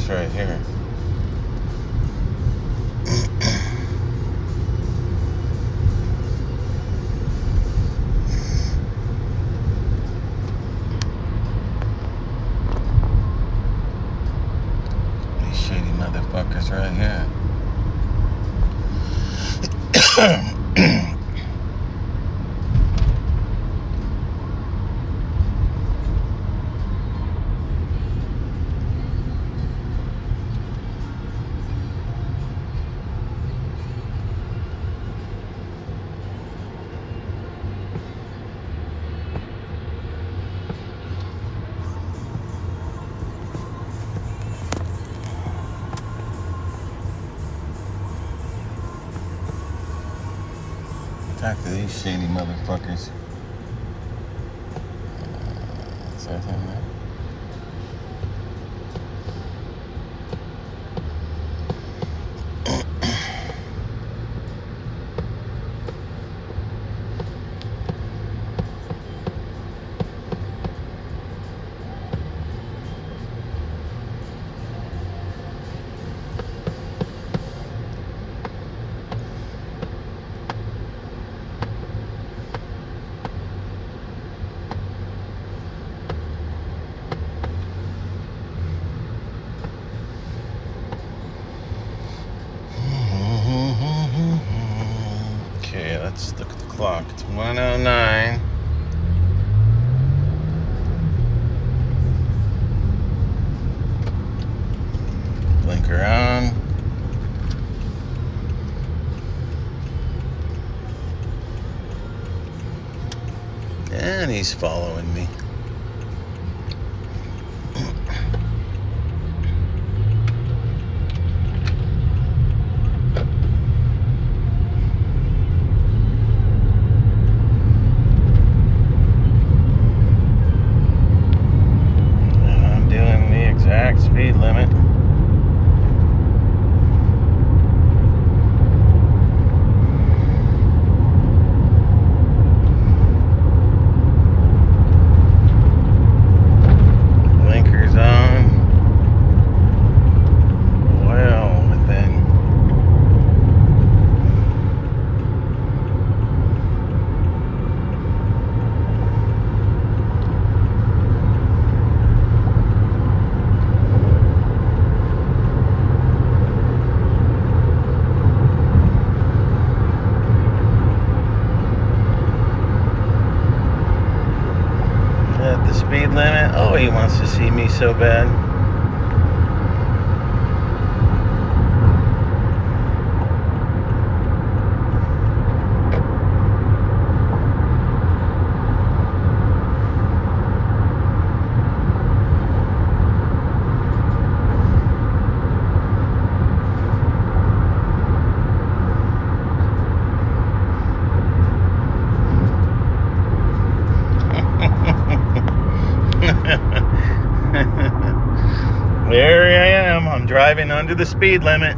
buckets right here. These shady motherfuckers right here. Talk to these shady motherfuckers. Is that him there? Okay, let's look at the clock. It's 1:09. Blinker on. And he's following me. Speed limit. Blinkers on. Well within. The speed limit. Oh, he wants to see me so bad. There I am. I'm driving under the speed limit.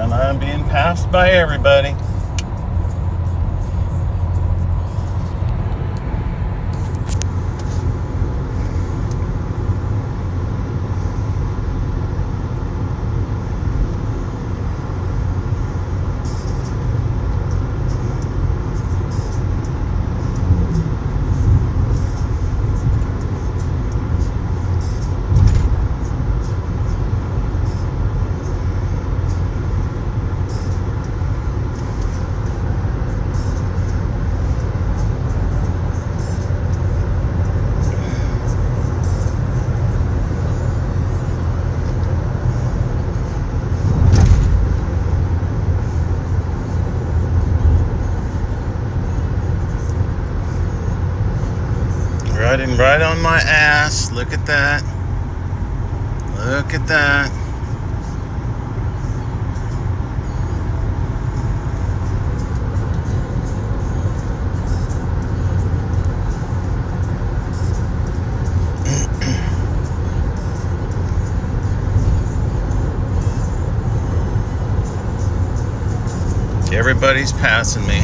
I'm being passed by everybody. sitting right on my ass. Look at that. Look at that. Everybody's passing me.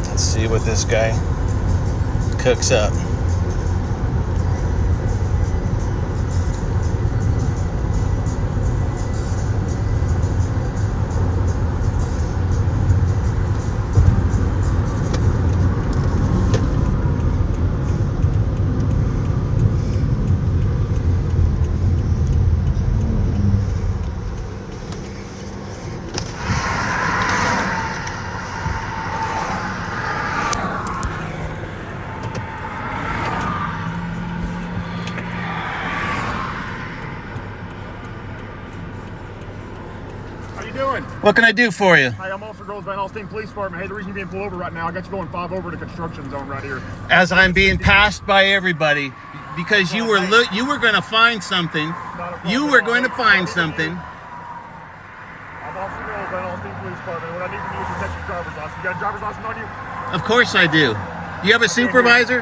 Let's see what this guy cooks up. Doing? What can I do for you? Hi, I'm Officer Girls by Alstyne Police Department. Hey, the reason you're being pulled over right now, I got you going 5 over to construction zone right here. As I'm being passed by everybody, because you were going to find something. You were going to find something. I'm Officer Girls by Alstyne Police Department. What I need from you is your Texas driver's license. You got a driver's license on you? Of course I do. You have a supervisor?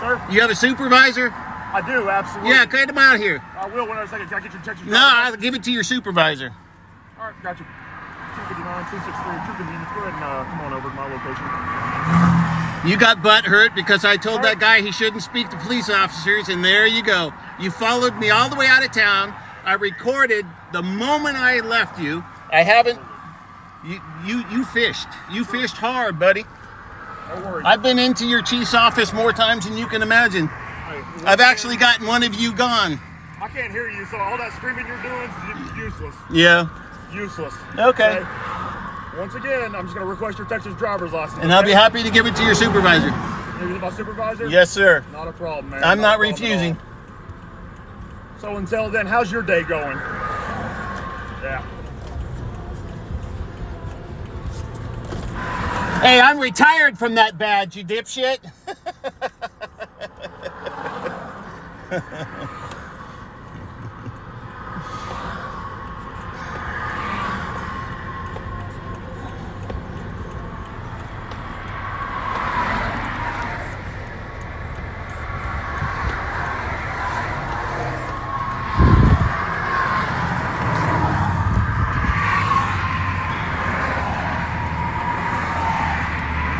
Sir? You have a supervisor? I do, absolutely. Yeah, get him out here. I will when I second. Can I get your Texas driver's No, license? I'll give it to your supervisor. All right, got you. 259, 263, true convenience. Go ahead and come on over to my location. You got butt hurt because I told that guy he shouldn't speak to police officers, and there you go. You followed me all the way out of town. I recorded the moment I left you. I haven't. You fished. You fished hard, buddy. No worries. I've been into your chief's office more times than you can imagine. Hey, I've actually gotten one of you gone. I can't hear you, so all that screaming you're doing is useless. Yeah. Useless. Okay. Once again, I'm just going to request your Texas driver's license. And I'll be happy to give it to your supervisor. You're my supervisor? Yes, sir. Not a problem, man. I'm not refusing. So until then, how's your day going? Yeah. Hey, I'm retired from that badge, you dipshit.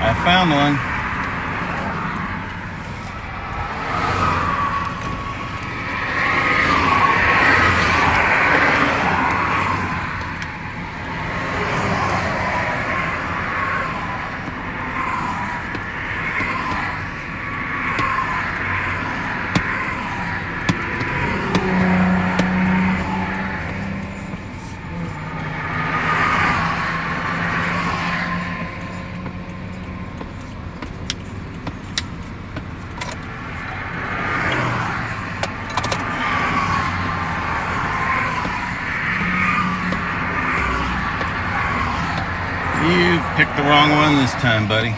I found one. You picked the wrong one this time, buddy.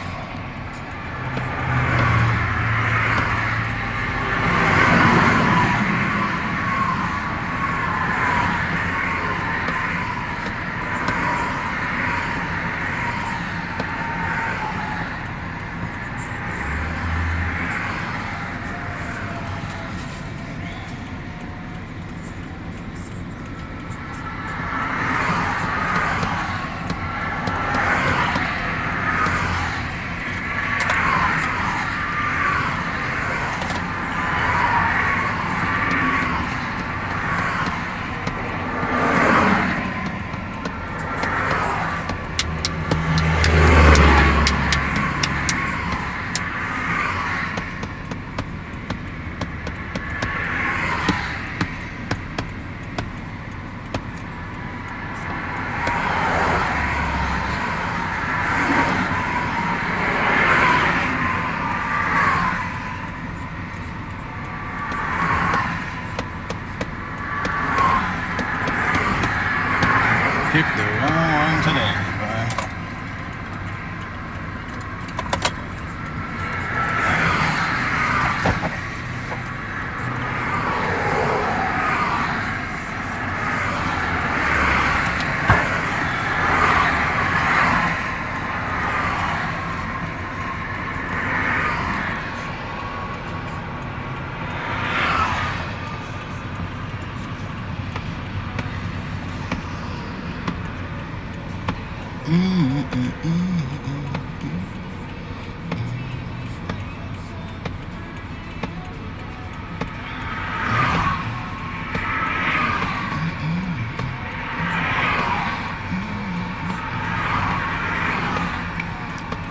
Picked the wrong one today, bye.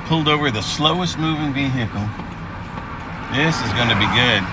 Pulled over the slowest moving vehicle. This is going to be good.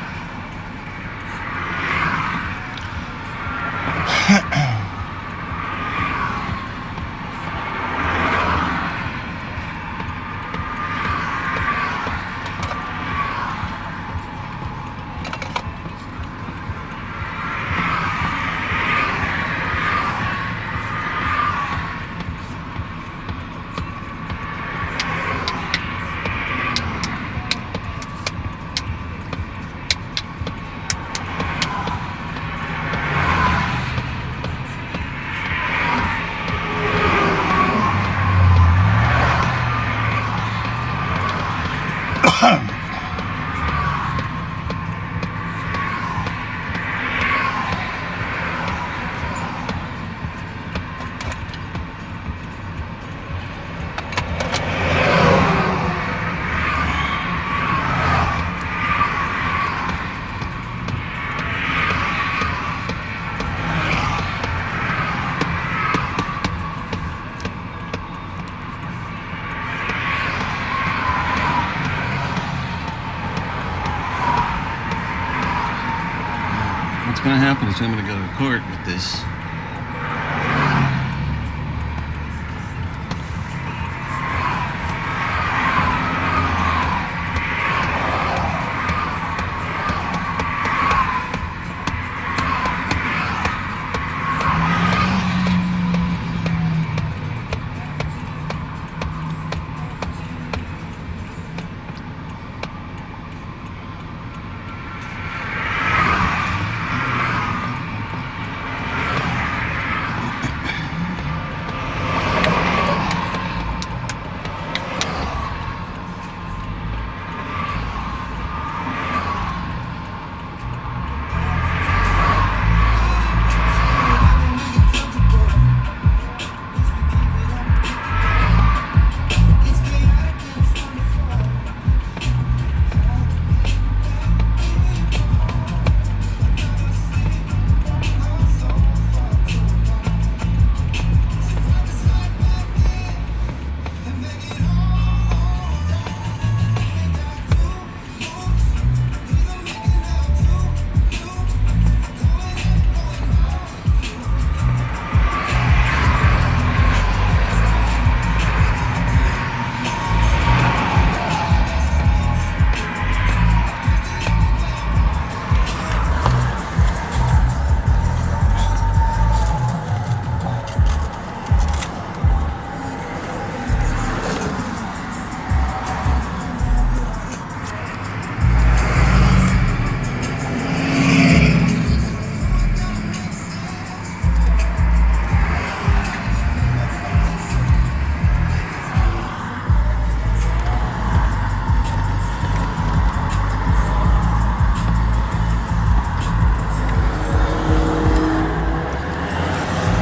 What's going to happen is I'm going to go to court with this.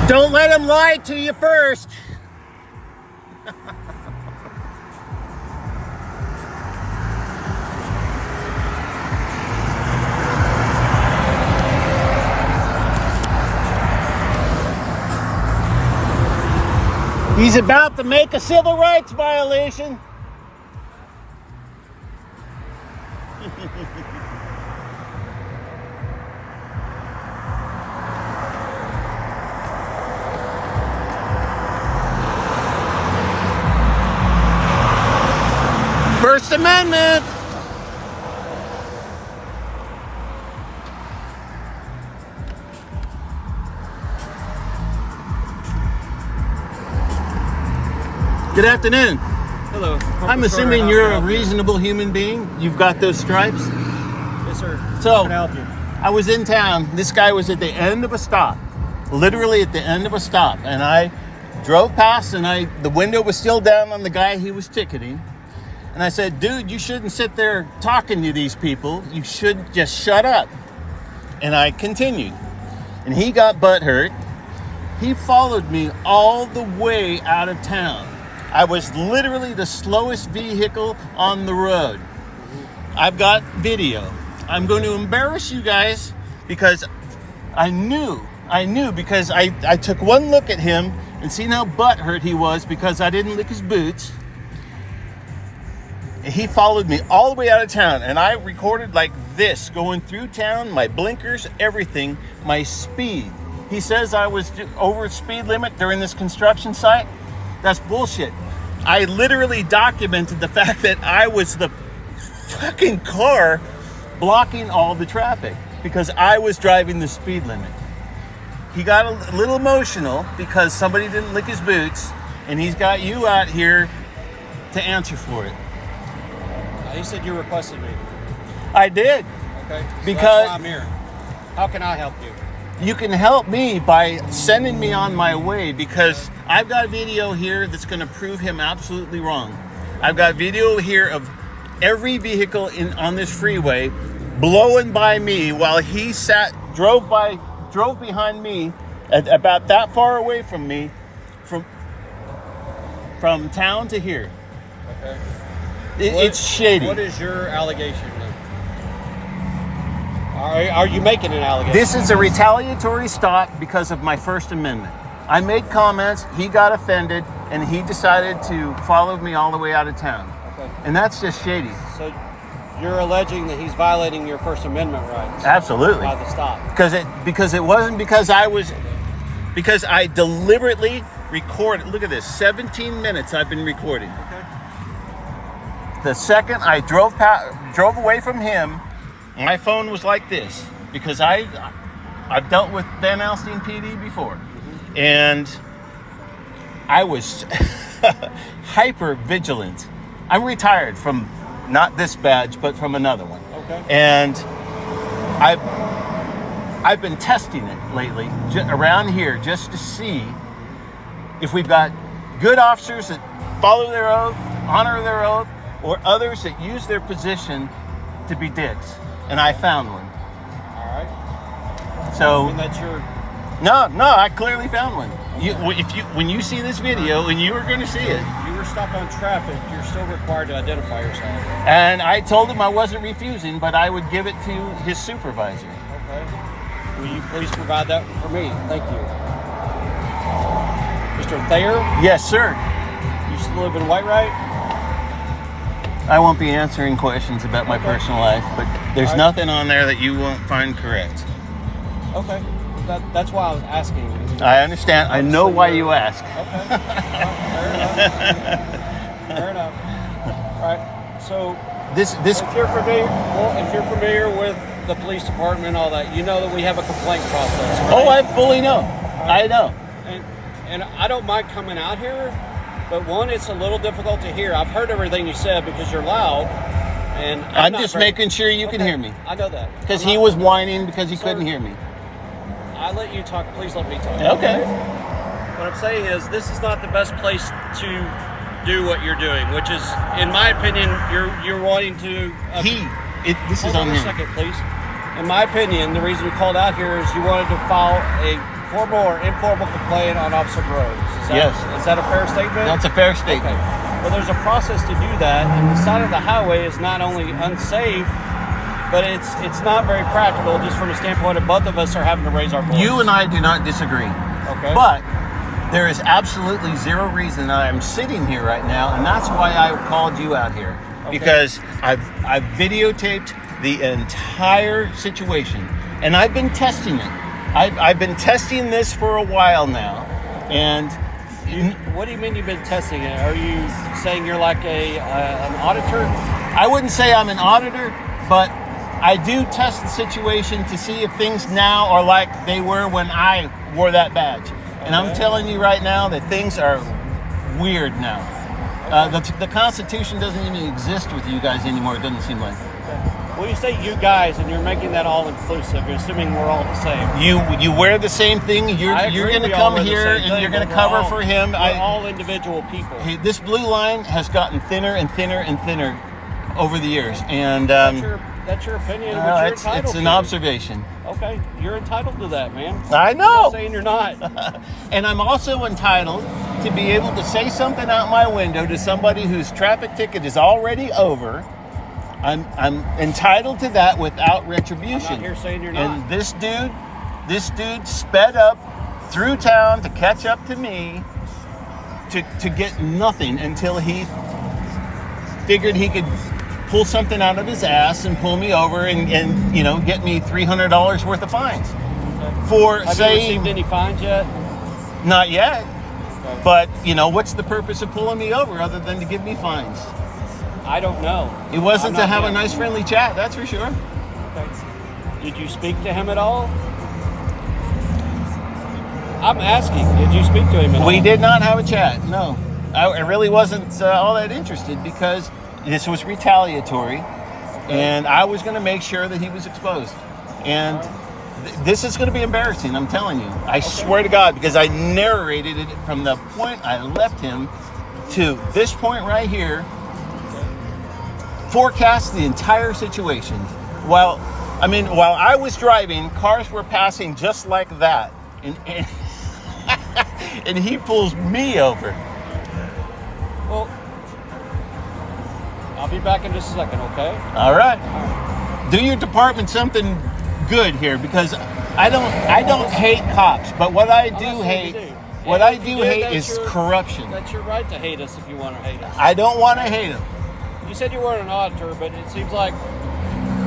Don't let him lie to you first. He's about to make a civil rights violation. First Amendment. Good afternoon. Hello. I'm assuming you're a reasonable human being. You've got those stripes. Yes, sir. So, How can I help you? I was in town. This guy was at the end of a stop, literally at the end of a stop, and I drove past, and the window was still down on the guy he was ticketing, and I said, "Dude, you shouldn't sit there talking to these people. You should just shut up." And I continued, and he got butthurt, He followed me all the way out of town. I was literally the slowest vehicle on the road. I've got video. I'm going to embarrass you guys because I knew because I took one look at him and seen how butthurt he was because I didn't lick his boots. He followed me all the way out of town, and I recorded like this, going through town, my blinkers, everything, my speed. He says I was over speed limit during this construction site. That's bullshit. I literally documented the fact that I was the fucking car blocking all the traffic because I was driving the speed limit. He got a little emotional because somebody didn't lick his boots, and he's got you out here to answer for it. He said you requested me. I did. Okay. So Because- that's why I'm here. How can I help you? You can help me by sending me on my way because I've got video here that's going to prove him absolutely wrong. I've got video here of every vehicle on this freeway blowing by me while he drove behind me at about that far away from me from town to here. Okay. It's shady. What is your allegation then? Are you making an allegation? This is a retaliatory stop because of my First Amendment. I made comments, he got offended, and he decided to follow me all the way out of town. Okay. And that's just shady. So you're alleging that he's violating your First Amendment rights Absolutely. by the stop. Because it wasn't because I deliberately recorded. Look at this, 17 minutes I've been recording. Okay. The second I drove away from him, my phone was like this because I've dealt with Van Alstyne PD before, and I was hyper vigilant. I'm retired from not this badge, but from another one. Okay. And I've been testing it lately around here just to see if we've got good officers that follow their oath, honor their oath, or others that use their position to be dicks. And I found one. All right. So And that's your. no, I clearly found one. When you see this video, and you are going to see it, You were stopped on traffic. You're still required to identify yourself. and I told him I wasn't refusing, but I would give it to his supervisor. Okay. Will you please provide that for me? Thank you. Mr. Thayer, Yes, sir. you still live in Whitewright? I won't be answering questions about my personal life, but there's All right. nothing on there that you won't find correct. Okay. That's why I was asking. I understand. I know why you ask. Okay. Fair enough. All right. So This if you're familiar with the police department and all that, you know that we have a complaint process. Right? Oh, I fully know. I know. And I don't mind coming out here, but one, it's a little difficult to hear. I've heard everything you said because you're loud, and I'm just making sure you can Okay, hear me. I know that Because I'm he not- was whining because he Sir. couldn't hear me. I let you talk. Please let me talk. Okay. What I'm saying is, this is not the best place to do what you're doing, which is, in my opinion, you're wanting to. This is Hold on on a him. second, please. In my opinion, the reason we called out here is you wanted to file a formal or informal complaint on Officer Groves. Yes. Is that a fair statement? That's a fair statement. Okay. Well, there's a process to do that, and the side of the highway is not only unsafe, but it's not very practical, just from the standpoint of both of us are having to raise our voice. You and I do not disagree. Okay. But there is absolutely zero reason that I'm sitting here right now, and that's why I called you out here. Okay. Because I've videotaped the entire situation, and I've been testing it. I've been testing this for a while now, and What do you mean you've been testing it? Are you saying you're like an auditor? I wouldn't say I'm an auditor, but I do test the situation to see if things now are like they were when I wore that badge. And I'm Okay. telling you right now that things are weird now. The Constitution doesn't even exist with you guys anymore, it doesn't seem like. Well, you say you guys, and you're making that all inclusive. You're assuming we're all the same. You wear the same thing. You're I agree going to we all come wear the here same and thing, you're going to but we're cover all- for him. We're all individual people. Hey, this blue line has gotten thinner and thinner and thinner over the years, and That's your opinion, Well, which you're entitled it's to. an observation. Okay, you're entitled to that, man. I I'm know. not saying you're not. And I'm also entitled to be able to say something out my window to somebody whose traffic ticket is already over. I'm entitled to that without retribution. I'm not here saying you're not. And this dude sped up through town to catch up to me to get nothing until he figured he could pull something out of his ass and pull me over and get me $300 worth of fines. Okay. For Have you saying, received any fines yet? not yet. Okay. But, what's the purpose of pulling me over other than to give me fines? I don't know. It wasn't I'm to not have a him. nice friendly chat, that's for sure. Okay. Did you speak to him at all? I'm asking, did you speak to him at all? We did not have a chat, no. I really wasn't all that interested because this was retaliatory and I was going to make sure that he was exposed. And this is going to be embarrassing, I'm telling you. I swear to God, because I narrated it from the point I left him to this point right here, forecast the entire situation. While I was driving, cars were passing just like that. And he pulls me over. Well, I'll be back in just a second, okay? All right. Do your department something good here, because I don't hate cops, but what I do hate is corruption. That's your right to hate us if you want to hate us. I don't want to hate them. You said you weren't an auditor, but it seems like,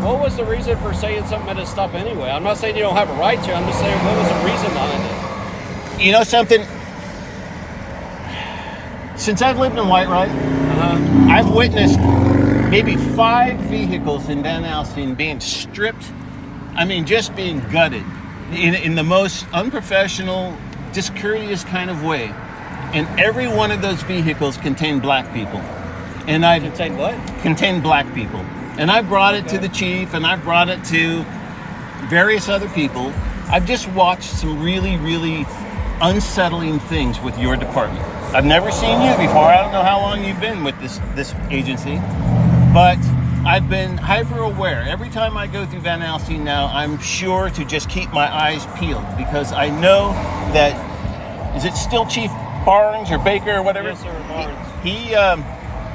what was the reason for saying something at a stop anyway? I'm not saying you don't have a right to. I'm just saying, what was the reason behind it? You know something? Since I've lived in Whitewright, I've witnessed maybe 5 vehicles in Van Alstyne being stripped. I mean, just being gutted in the most unprofessional, discourteous kind of way. And every one of those vehicles contained black people. And I Contain what? contained black people. And I brought it to the chief, and I brought it to various other people. I've just watched some really, really unsettling things with your department. I've never seen you before. I don't know how long you've been with this agency, but I've been hyper aware. Every time I go through Van Alstyne now, I'm sure to just keep my eyes peeled, because I know that, is it still Chief Barnes or Baker or whatever? Yes, sir, Barnes.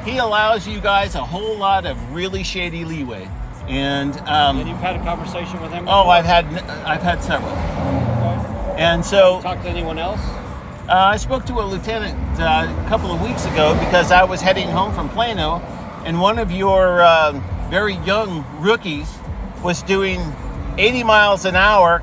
He allows you guys a whole lot of really shady leeway. And And you've had a conversation with him? oh, before? I've had several. Okay. And so Talk to anyone else? I spoke to a lieutenant a couple of weeks ago because I was heading home from Plano, and one of your very young rookies was doing 80 miles an hour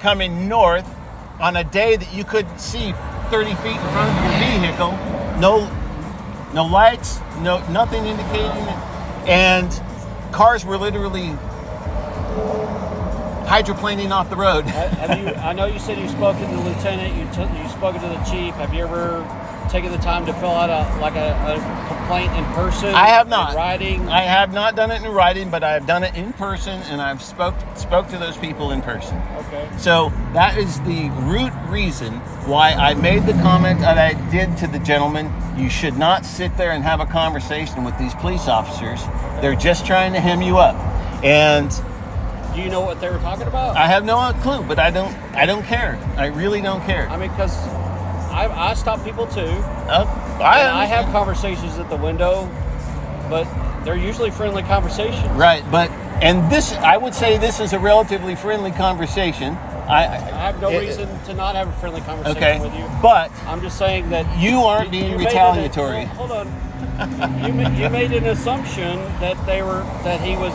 coming north on a day that you couldn't see 30 feet in front of your vehicle. No lights, nothing indicating it, and cars were literally hydroplaning off the road. I know you said you spoke to the lieutenant, you spoke to the chief. Have you ever taken the time to fill out a complaint in person? I have not. In writing? I have not done it in writing, but I have done it in person, and I've spoke to those people in person. Okay. So that is the root reason why I made the comment that I did to the gentleman. You should not sit there and have a conversation with these police officers. They're just trying to hem you up. And do you know what they were talking about? I have no clue, but I don't care. I really don't care. I mean, because I stop people too. I have conversations at the window, but they're usually friendly conversations. Right, and this, I would say this is a relatively friendly conversation. I have no reason to not have a friendly conversation with you. But I'm just saying that you aren't being retaliatory. Hold on. you made an assumption that he was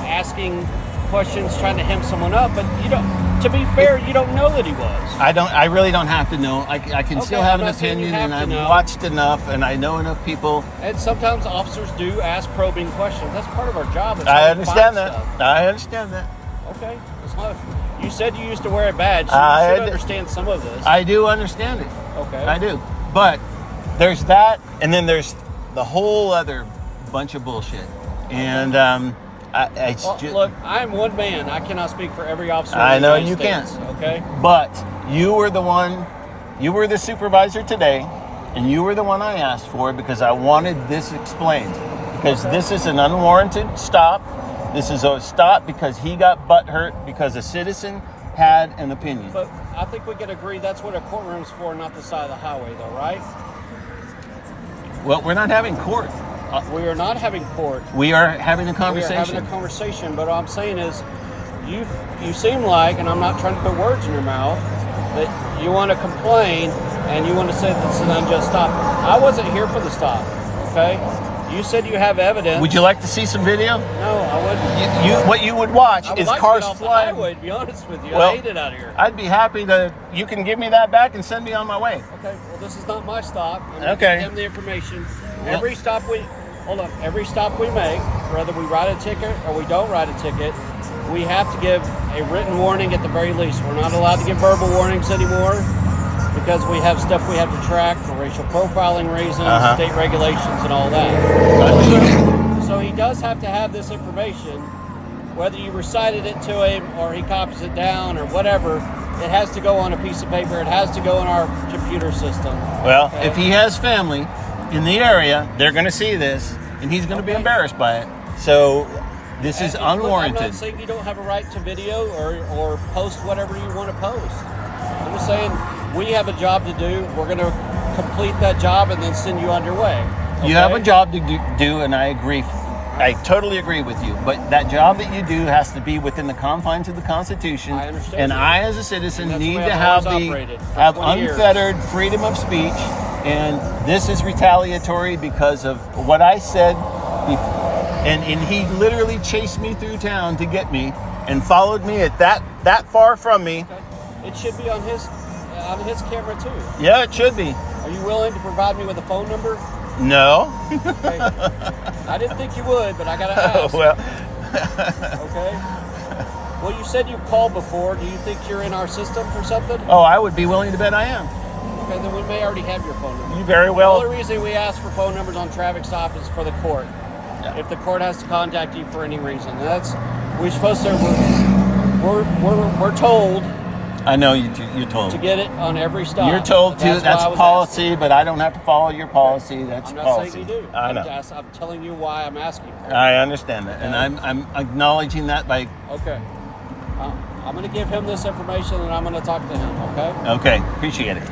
asking questions, trying to hem someone up, but you don't. To be fair, you don't know that he was. I really don't have to know. I can still have an opinion, and I've watched enough, and I know enough people. And sometimes officers do ask probing questions. That's part of our job. I understand that. I understand that. Okay. You said you used to wear a badge, so you should understand some of this. I do understand it. Okay. I do. But there's that, and then there's the whole other bunch of bullshit. And look, I'm one man. I cannot speak for every officer. I know you can't. Okay. But you were the supervisor today, and you were the one I asked for because I wanted this explained. Because this is an unwarranted stop, This is a stop because he got butt hurt because a citizen had an opinion. But I think we can agree that's what a courtroom's for, not the side of the highway, though, right? Well, we're not having court. We are not having court. We are having a conversation. We are having a conversation, but what I'm saying is, you seem like, and I'm not trying to put words in your mouth, that you want to complain and you want to say this is an unjust stop. I wasn't here for the stop, okay? You said you have evidence. Would you like to see some video? No, I wouldn't. What you would watch I would is like cars to get off flying. the highway, to be honest with you. Well, I hate it out here. I'd be happy to. You can give me that back and send me on my way. Okay, well, this is not my stop. I'm Okay. giving them the information. Well, Every stop we make, whether we write a ticket or we don't write a ticket, we have to give a written warning at the very least. We're not allowed to give verbal warnings anymore because we have stuff we have to track for racial profiling reasons, state regulations, and all that. So he does have to have this information, whether you recited it to him or he copies it down or whatever. It has to go on a piece of paper. It has to go in our computer system. Well, if he has family in the area, they're going to see this, and he's going to be embarrassed by it. So this is unwarranted. I'm not saying you don't have a right to video or post whatever you want to post. I'm just saying we have a job to do. We're going to complete that job and then send you underway. Okay? You have a job to do, and I agree. I totally agree with you. But that job that you do has to be within the confines of the Constitution. I understand. And that. I, as a citizen, And need that's the way to I've have always operated for have 20 years. unfettered freedom of speech. And this is retaliatory because of what I said. And he literally chased me through town to get me and followed me at that far from me. Okay. It should be on his camera too. Yeah, it should be. Are you willing to provide me with a phone number? No. Okay. I didn't think you would, but I gotta ask. Well. Okay. Well, you said you called before. Do you think you're in our system for something? Oh, I would be willing to bet I am. Okay, then we may already have your phone number. You very The well. only reason we ask for phone numbers on traffic stop is for the court. Yeah. If the court has to contact you for any reason, we're supposed to. We're told I know you're told. to get it on every stop. You're told to. That's why I was policy, asking. but I don't have to follow your policy. That's I'm not policy. saying you do. I know. I'm telling you why I'm asking. I understand that, and I'm acknowledging that by. Okay. I'm going to give him this information, and I'm going to talk to him. Okay. Okay, appreciate it.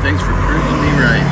Thanks for proving me right.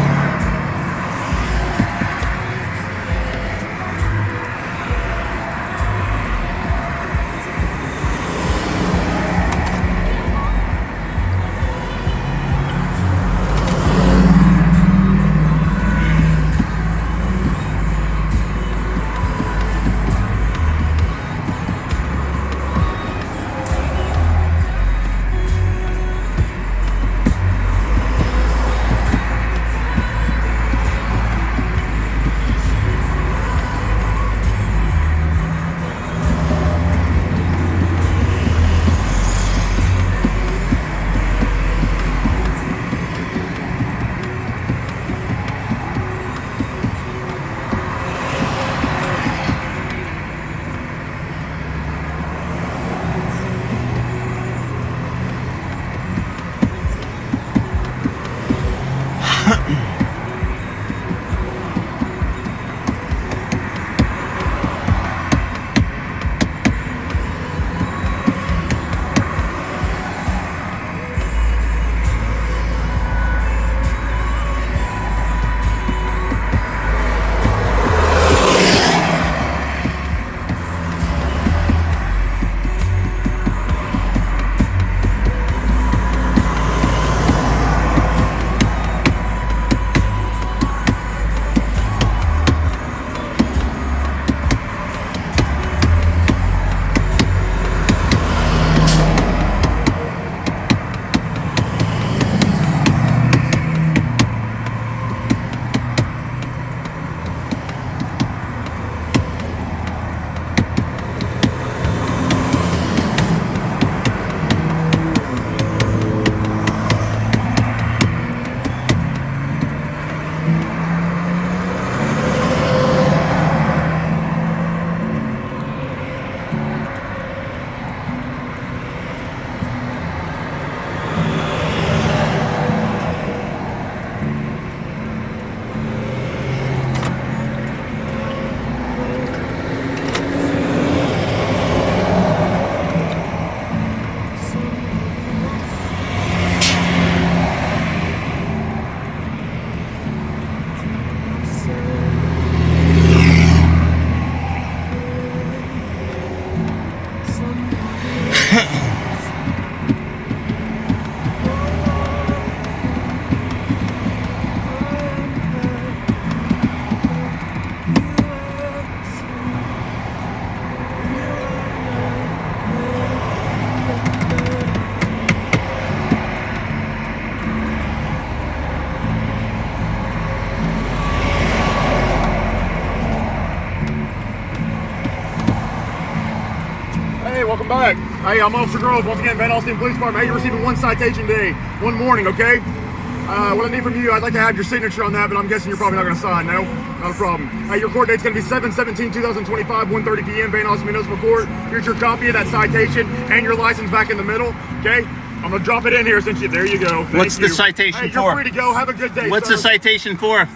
back. Hey, I'm Officer Groves, once again, Van Alstyne Police Department. Hey, you're receiving one citation today, one warning, okay? What I need from you, I'd like to have your signature on that, but I'm guessing you're probably not going to sign, no? Not a problem. Hey, your court date's going to be 7/17/2025, 1:30 p.m., Van Alstyne Municipal Court. Here's your copy of that citation and your license back in the middle, okay? I'm going to drop it in here since you, there you go. What's the citation for? for? You're free to go. Have a good day, What's sir. the citation for?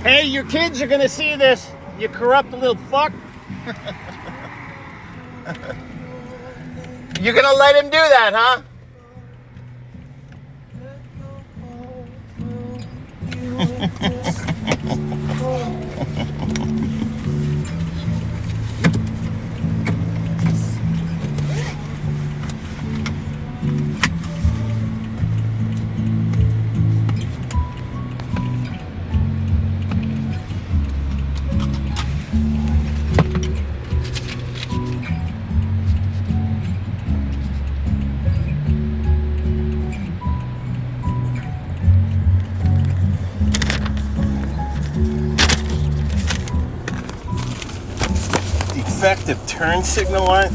Hey, your kids are gonna see this, you corrupt little fuck. You're gonna let him do that, huh? Defective turn signal light.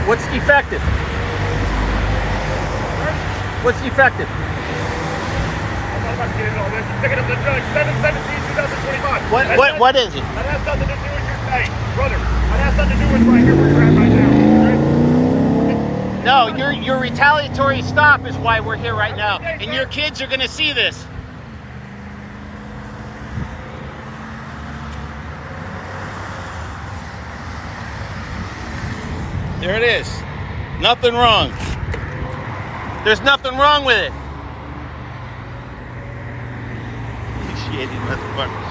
What's defective? What's defective? I'm not about to get into all this. You're picking up the judge, 7/17/2025. What is it? That has nothing to do with your state, brother. That has nothing to do with right here where you're at right now. Okay? No, your retaliatory stop is why we're here right now, and your kids are gonna see this. There it is. Nothing wrong. There's nothing wrong with it. Shitty motherfuckers.